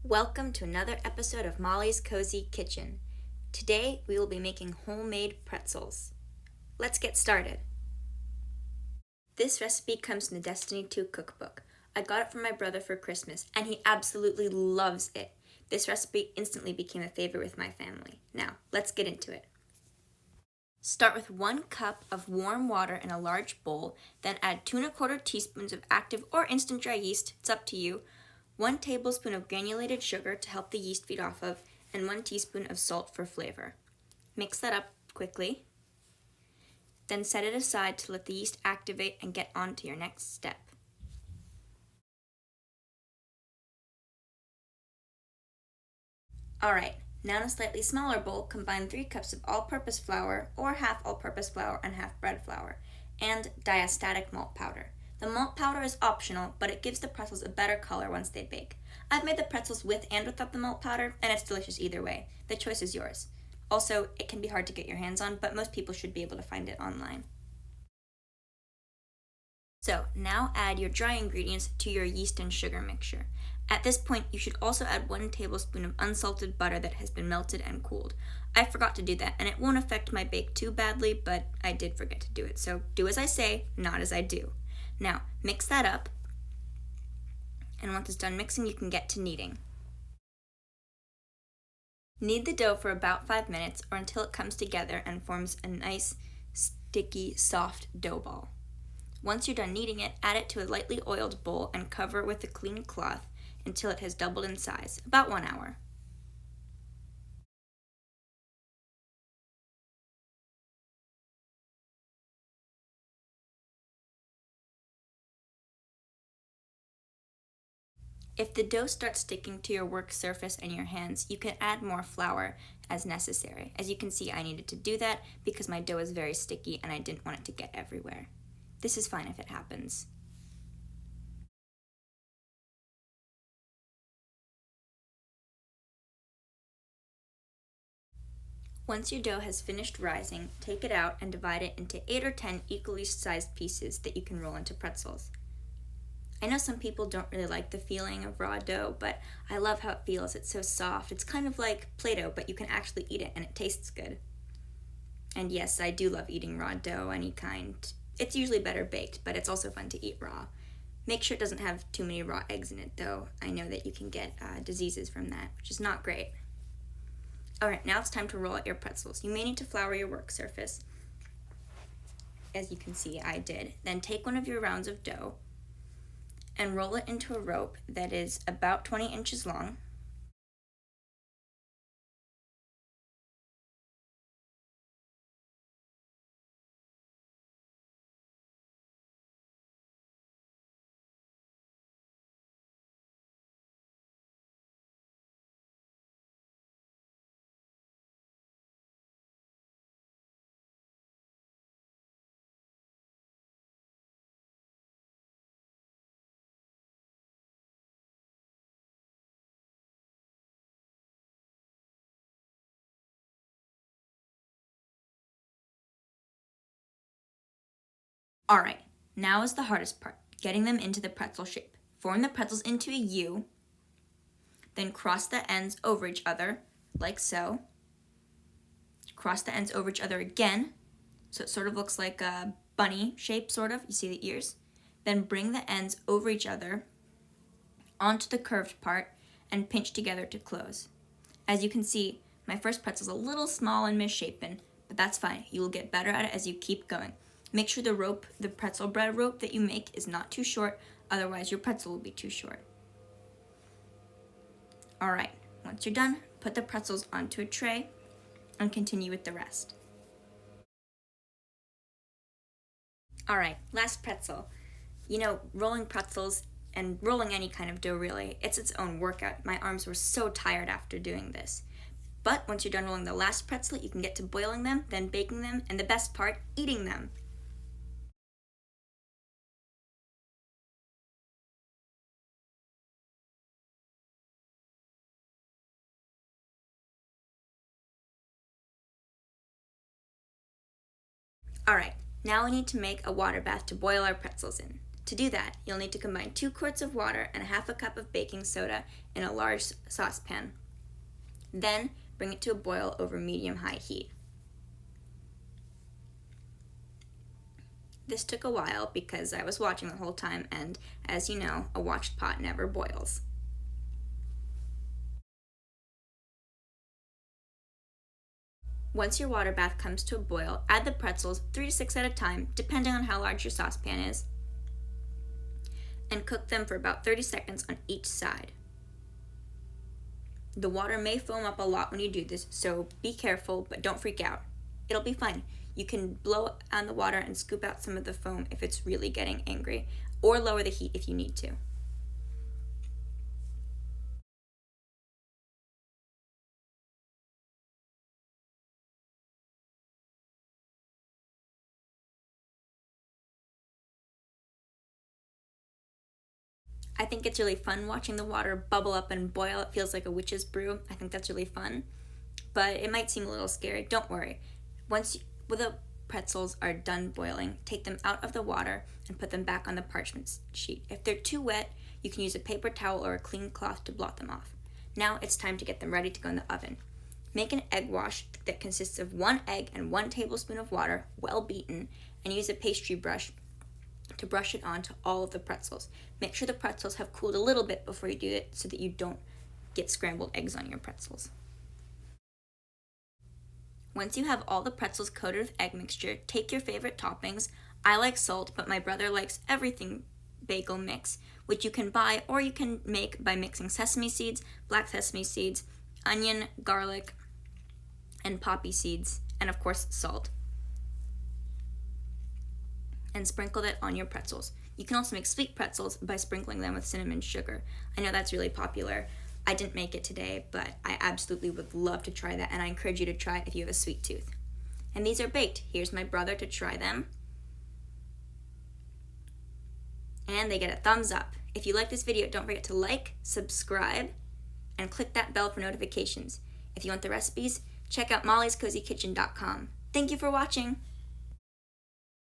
Welcome to another episode of Molly's Cozy Kitchen. Today we will be making homemade pretzels. Let's get started. This recipe comes from the Destiny 2 cookbook. I got it from my brother for Christmas and he absolutely loves it. This recipe instantly became a favorite with my family. Now, let's get into it. Start with 1 cup of warm water in a large bowl, then add 2 1/4 teaspoons of active or instant dry yeast, it's up to you, 1 tablespoon of granulated sugar to help the yeast feed off of, and 1 teaspoon of salt for flavor. Mix that up quickly. Then set it aside to let the yeast activate and get on to your next step. Alright, now in a slightly smaller bowl, combine 3 cups of all-purpose flour, or half all-purpose flour and half bread flour, and diastatic malt powder. The malt powder is optional, but it gives the pretzels a better color once they bake. I've made the pretzels with and without the malt powder, and it's delicious either way. The choice is yours. Also, it can be hard to get your hands on, but most people should be able to find it online. So, now add your dry ingredients to your yeast and sugar mixture. At this point, you should also add 1 tablespoon of unsalted butter that has been melted and cooled. I forgot to do that, and it won't affect my bake too badly, but I did forget to do it, so do as I say, not as I do. Now, mix that up, and once it's done mixing, you can get to kneading. Knead the dough for about 5 minutes or until it comes together and forms a nice, sticky, soft dough ball. Once you're done kneading it, add it to a lightly oiled bowl and cover it with a clean cloth until it has doubled in size, about 1 hour. If the dough starts sticking to your work surface and your hands, you can add more flour as necessary. As you can see, I needed to do that because my dough is very sticky and I didn't want it to get everywhere. This is fine if it happens. Once your dough has finished rising, take it out and divide it into 8 or 10 equally sized pieces that you can roll into pretzels. I know some people don't really like the feeling of raw dough, but I love how it feels. It's so soft. It's kind of like Play-Doh, but you can actually eat it and it tastes good. And yes, I do love eating raw dough, any kind. It's usually better baked, but it's also fun to eat raw. Make sure it doesn't have too many raw eggs in it, though. I know that you can get diseases from that, which is not great. Alright, now it's time to roll out your pretzels. You may need to flour your work surface. As you can see, I did. Then take one of your rounds of dough and roll it into a rope that is about 20 inches long. Alright, now is the hardest part, getting them into the pretzel shape. Form the pretzels into a U, then cross the ends over each other, like so. Cross the ends over each other again, so it sort of looks like a bunny shape, sort of. You see the ears? Then bring the ends over each other onto the curved part and pinch together to close. As you can see, my first pretzel is a little small and misshapen, but that's fine. You will get better at it as you keep going. Make sure the pretzel bread rope that you make is not too short, otherwise your pretzel will be too short. Alright, once you're done, put the pretzels onto a tray and continue with the rest. Alright, last pretzel. You know, rolling pretzels and rolling any kind of dough really, it's its own workout. My arms were so tired after doing this. But once you're done rolling the last pretzel, you can get to boiling them, then baking them, and the best part, eating them. Alright, now we need to make a water bath to boil our pretzels in. To do that, you'll need to combine 2 quarts of water and 1/2 cup of baking soda in a large saucepan. Then, bring it to a boil over medium-high heat. This took a while because I was watching the whole time, and as you know, a watched pot never boils. Once your water bath comes to a boil, add the pretzels 3 to 6 at a time, depending on how large your saucepan is, and cook them for about 30 seconds on each side. The water may foam up a lot when you do this, so be careful, but don't freak out. It'll be fine. You can blow on the water and scoop out some of the foam if it's really getting angry, or lower the heat if you need to. I think it's really fun watching the water bubble up and boil. It feels like a witch's brew. I think that's really fun, but it might seem a little scary. Don't worry. Once the pretzels are done boiling, take them out of the water and put them back on the parchment sheet. If they're too wet, you can use a paper towel or a clean cloth to blot them off. Now it's time to get them ready to go in the oven. Make an egg wash that consists of 1 egg and 1 tablespoon of water, well beaten, and use a pastry brush to brush it onto all of the pretzels. Make sure the pretzels have cooled a little bit before you do it so that you don't get scrambled eggs on your pretzels. Once you have all the pretzels coated with egg mixture, take your favorite toppings. I like salt, but my brother likes everything bagel mix, which you can buy or you can make by mixing sesame seeds, black sesame seeds, onion, garlic, and poppy seeds, and of course salt. And sprinkle that on your pretzels. You can also make sweet pretzels by sprinkling them with cinnamon sugar. I know that's really popular. I didn't make it today, but I absolutely would love to try that, and I encourage you to try it if you have a sweet tooth. And these are baked. Here's my brother to try them. And they get a thumbs up. If you like this video, don't forget to like, subscribe, and click that bell for notifications. If you want the recipes, check out mollyscozykitchen.com. Thank you for watching.